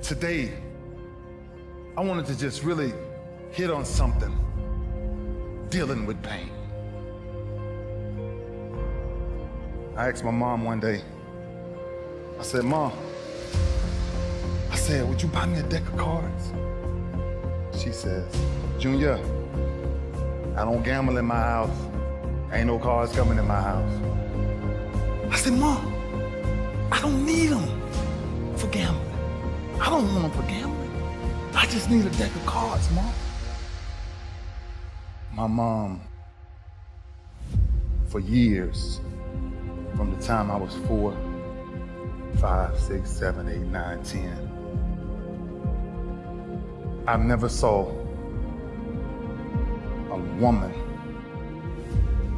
Today, I wanted to just really hit on something, dealing with pain. I asked my mom one day, I said, Mom, would you buy me a deck of cards? She says, Junior, I don't gamble in my house. Ain't no cards coming in my house. I said, Mom, I don't need them for gambling. I don't want them for gambling. I just need a deck of cards, Mom. My mom, for years, from the time I was 4, 5, 6, 7, 8, 9, 10, I never saw a woman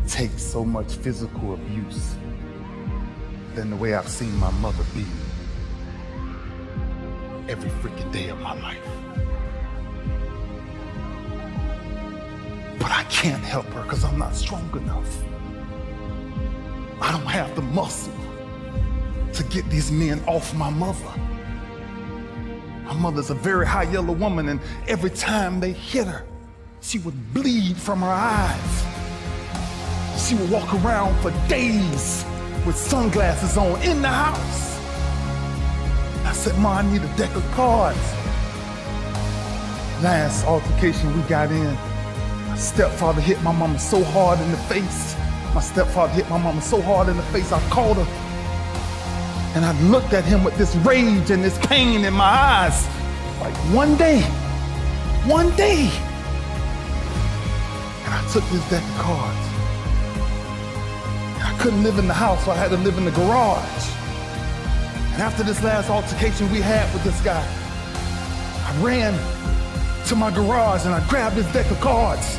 take so much physical abuse than the way I've seen my mother be every freaking day of my life. But I can't help her because I'm not strong enough. I don't have the muscle to get these men off my mother. My mother's a very high yellow woman, and every time they hit her, she would bleed from her eyes. She would walk around for days with sunglasses on in the house. I said, Ma, I need a deck of cards. Last altercation we got in, my stepfather hit my mama so hard in the face. I called her. And I looked at him with this rage and this pain in my eyes. Like one day. And I took this deck of cards. And I couldn't live in the house, so I had to live in the garage. And after this last altercation we had with this guy, I ran to my garage and I grabbed this deck of cards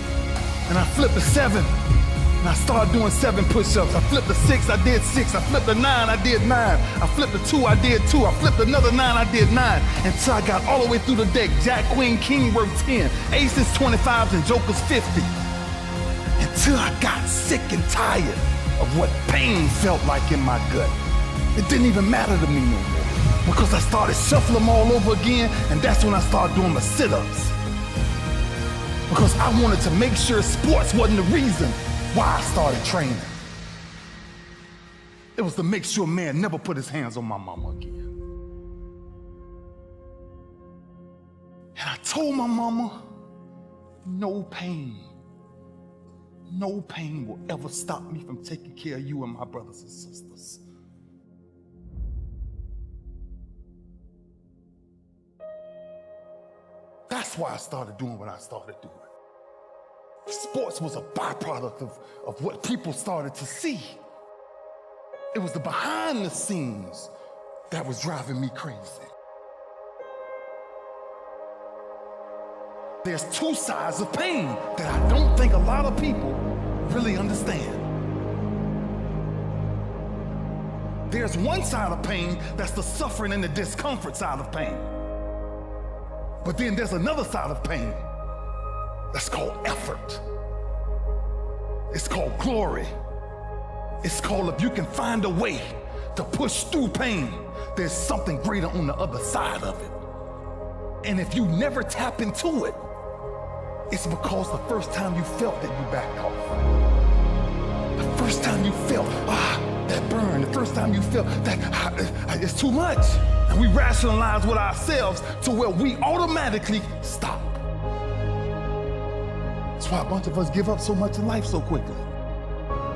and I flipped a 7. And I started doing 7 push-ups. I flipped a 6, I did 6. I flipped a 9, I did 9. I flipped a 2, I did 2. I flipped another 9, I did 9. Until I got all the way through the deck. Jack, Queen, King worth 10. Aces, 25s, and Jokers, 50. Until I got sick and tired of what pain felt like in my gut. It didn't even matter to me no more. Because I started shuffling them all over again, and that's when I started doing the sit-ups. Because I wanted to make sure sports wasn't the reason why I started training. It was to make sure man never put his hands on my mama again. And I told my mama, no pain will ever stop me from taking care of you and my brothers and sisters. That's why I started doing what I started doing. Sports was a byproduct of what people started to see. It was the behind the scenes that was driving me crazy. There's 2 sides of pain that I don't think a lot of people really understand. There's one side of pain that's the suffering and the discomfort side of pain. But then there's another side of pain that's called effort. It's called glory. It's called if you can find a way to push through pain, there's something greater on the other side of it. And if you never tap into it, it's because the first time you felt that you backed off. The first time you felt, that burn. The first time you felt that it's too much. And we rationalize with ourselves to where we automatically stop. That's why a bunch of us give up so much in life so quickly.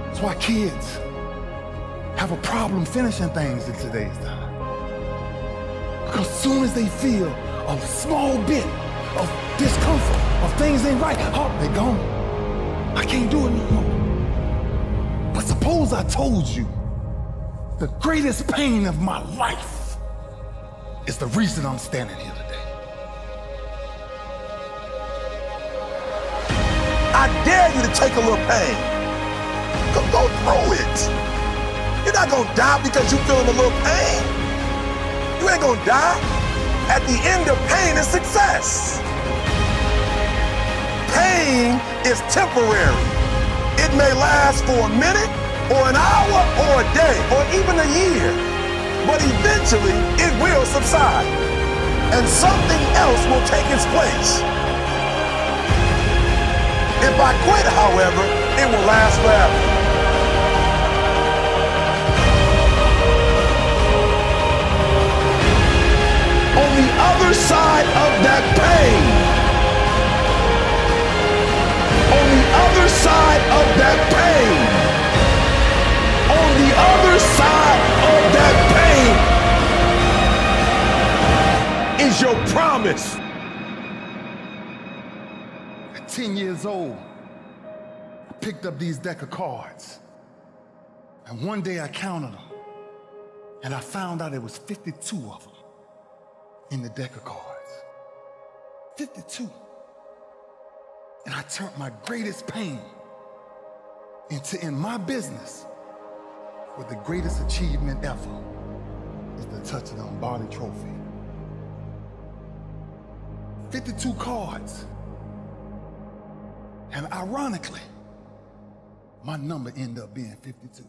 That's why kids have a problem finishing things in today's time. Because as soon as they feel a small bit of discomfort, of things ain't right, they're gone. I can't do it no more. But suppose I told you the greatest pain of my life is the reason I'm standing here today. I dare you to take a little pain. Go through it. You're not gonna die because you're feeling a little pain. You ain't gonna die. At the end of pain is success. Pain is temporary. It may last for a minute, or an hour, or a day, or even a year. But eventually, it will subside. and something else will take its place. If I quit, however, it will last forever. On the other side of that pain, on the other side of that pain, on the other side of that pain is your promise. At 10 years old, I picked up these deck of cards. And one day I counted them. And I found out there was 52 of them in the deck of cards. 52. And I turned my greatest pain into, in my business, with the greatest achievement ever is the touchdown Barley Trophy. 52 cards. And ironically, my number ended up being 52.